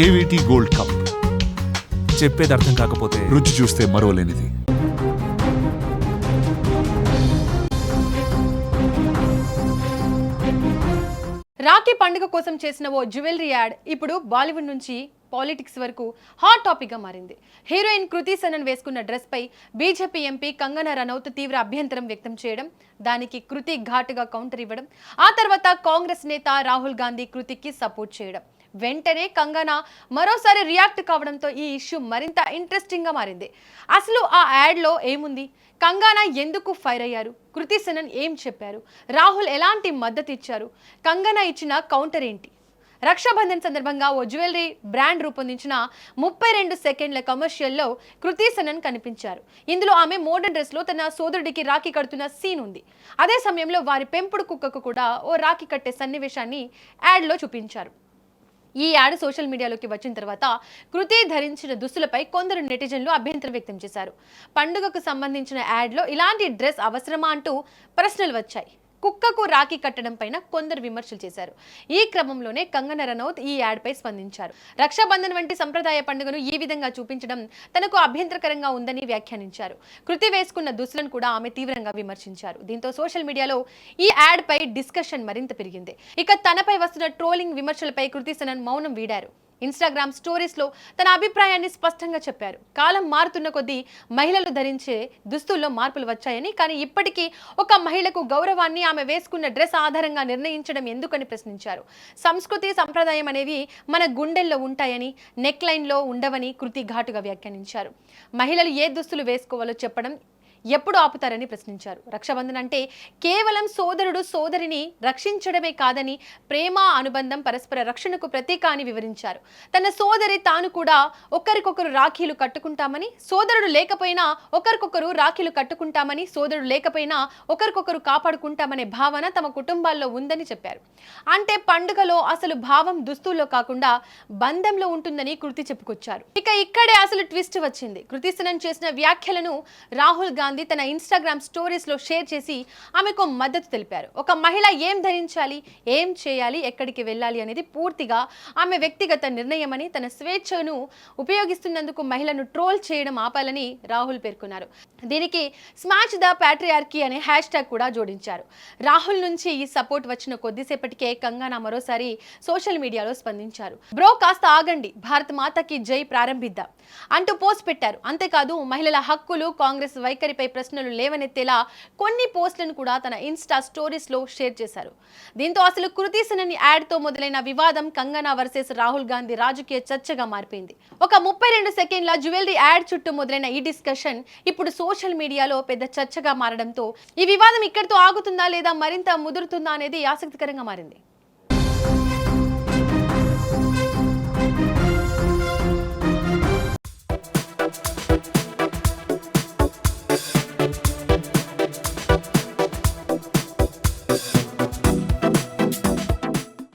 AVT gold cup. చెప్పేది అర్థం కాకపోతే రుచి చూస్తే మరోలేనిది. రాఖీ పండుగ కోసం చేసిన ఓ జ్యువెలరీ యాడ్ ఇప్పుడు బాలీవుడ్ నుంచి పాలిటిక్స్ వరకు హాట్ టాపిక్గా మారింది. హీరోయిన్ కృతి సనన్ వేసుకున్న డ్రెస్పై బీజేపీ ఎంపీ కంగనా రనౌత్ తీవ్ర అభ్యంతరం వ్యక్తం చేయడం, దానికి కృతి ఘాటుగా కౌంటర్ ఇవ్వడం, ఆ తర్వాత కాంగ్రెస్ నేత రాహుల్ గాంధీ కృతికి సపోర్ట్ చేయడం, వెంటనే కంగనా మరోసారి రియాక్ట్ కావడంతో ఈ ఇష్యూ మరింత ఇంట్రెస్టింగ్గా మారింది. అసలు ఆ యాడ్లో ఏముంది? కంగనా ఎందుకు ఫైర్ అయ్యారు? కృతి సనన్ ఏం చెప్పారు? రాహుల్ ఎలాంటి మద్దతు ఇచ్చారు? కంగనా ఇచ్చిన కౌంటర్ ఏంటి? రక్షాబంధన్ సందర్భంగా ఓ జ్యువెలరీ బ్రాండ్ రూపొందించిన 32 సెకండ్ల కమర్షియల్లో కృతి సనన్ కనిపించారు. ఇందులో ఆమె మోడర్న్ డ్రెస్లో తన సోదరుడికి రాఖీ కడుతున్న సీన్ ఉంది. అదే సమయంలో వారి పెంపుడు కుక్కకు కూడా ఓ రాఖీ కట్టే సన్నివేశాన్ని యాడ్లో చూపించారు. ఈ యాడ్ సోషల్ మీడియాలోకి వచ్చిన తర్వాత కృతి ధరించిన దుస్తులపై కొందరు నెటిజన్లు అభ్యంతరం వ్యక్తం చేశారు. పండుగకు సంబంధించిన యాడ్లో ఇలాంటి డ్రెస్ అవసరమా అంటూ ప్రశ్నలు వచ్చాయి. కుక్కకు రాఖీ కట్టడం పైన కొందరు విమర్శలు చేశారు. ఈ క్రమంలోనే కంగనా రనౌత్ ఈ యాడ్పై స్పందించారు. రక్షాబంధన్ వంటి సంప్రదాయ పండుగను ఈ విధంగా చూపించడం తనకు అభ్యంతరకరంగా ఉందని వ్యాఖ్యానించారు. కృతి వేసుకున్న దుస్తులను కూడా ఆమె తీవ్రంగా విమర్శించారు. దీంతో సోషల్ మీడియాలో ఈ యాడ్ పై డిస్కషన్ మరింత పెరిగింది. ఇక తనపై వస్తున్న ట్రోలింగ్ విమర్శలపై కృతి సనన్ మౌనం వీడారు. ఇన్స్టాగ్రామ్ స్టోరీస్లో తన అభిప్రాయాన్ని స్పష్టంగా చెప్పారు. కాలం మారుతున్న కొద్దీ మహిళలు ధరించే దుస్తుల్లో మార్పులు వచ్చాయని, కానీ ఇప్పటికీ ఒక మహిళకు గౌరవాన్ని ఆమె వేసుకున్న డ్రెస్ ఆధారంగా నిర్ణయించడం ఎందుకని ప్రశ్నించారు. సంస్కృతి సంప్రదాయం అనేవి మన గుండెల్లో ఉంటాయని, నెక్ లైన్లో ఉండవని కృతి ఘాటుగా వ్యాఖ్యానించారు. మహిళలు ఏ దుస్తులు వేసుకోవాలో చెప్పడం ఎప్పుడు ఆపుతారని ప్రశ్నించారు. రక్షాబంధన్ అంటే కేవలం సోదరుడు సోదరిని రక్షించడమే కాదని, ప్రేమ అనుబంధం పరస్పర రక్షణకు ప్రతీక అని వివరించారు. తన సోదరి తాను కూడా ఒకరికొకరు రాఖీలు కట్టుకుంటామని, సోదరుడు లేకపోయినా ఒకరికొకరు రాఖీలు కట్టుకుంటామని, సోదరుడు లేకపోయినా ఒకరికొకరు కాపాడుకుంటామనే భావన తమ కుటుంబాల్లో ఉందని చెప్పారు. అంటే పండుగలో అసలు భావం దుస్తుల్లో కాకుండా బంధంలో ఉంటుందని కృతి చెప్పుకొచ్చారు. ఇక ఇక్కడే అసలు ట్విస్ట్ వచ్చింది. కృతి సనన్ చేసిన వ్యాఖ్యలను రాహుల్ గాంధీ తన ఇన్స్టాగ్రామ్ స్టోరీస్ లో షేర్ చేసి ఆమెకు మద్దతు తెలిపారు. ఒక మహిళ ఏం ధరించాలి, ఏం చేయాలి, ఎక్కడికి వెళ్ళాలి అనేది పూర్తిగా ఆమె వ్యక్తిగత నిర్ణయమని, తన స్వేచ్ఛను ఉపయోగిస్తున్నందుకు మహిళను ట్రోల్ చేయడం ఆపాలని రాహుల్ పేర్కొన్నారు. దీనికి స్మాష్ ద ప్యాట్రియార్కీ అనే హ్యాష్ ట్యాగ్ కూడా జోడించారు. రాహుల్ నుంచి ఈ సపోర్ట్ వచ్చిన కొద్దిసేపటికే కంగనా మరోసారి సోషల్ మీడియాలో స్పందించారు. బ్రో కాస్త ఆగండి, భారత్ మాతకి జై ప్రారంభిద్దాం అంటూ పోస్ట్ పెట్టారు. అంతేకాదు మహిళల హక్కులు, కాంగ్రెస్ వైఖరిపై ప్రశ్నలు లేవనెత్తేలా కొన్ని పోస్టులను కూడా తన ఇన్స్టా స్టోరీస్ లో షేర్ చేశారు. దీంతో అసలు కృతి సనన్ యాడ్ తో మొదలైన వివాదం కంగనా వర్సెస్ రాహుల్ గాంధీ రాజకీయ చర్చగా మారిపోయింది. ఒక 32 సెకండ్ల జ్యువెలరీ యాడ్ చుట్టూ మొదలైన ఈ డిస్కషన్ ఇప్పుడు సోషల్ మీడియాలో పెద్ద చర్చగా మారడంతో ఈ వివాదం ఇక్కడితో ఆగుతుందా లేదా మరింత ముదురుతుందా అనేది ఆసక్తికరంగా మారింది.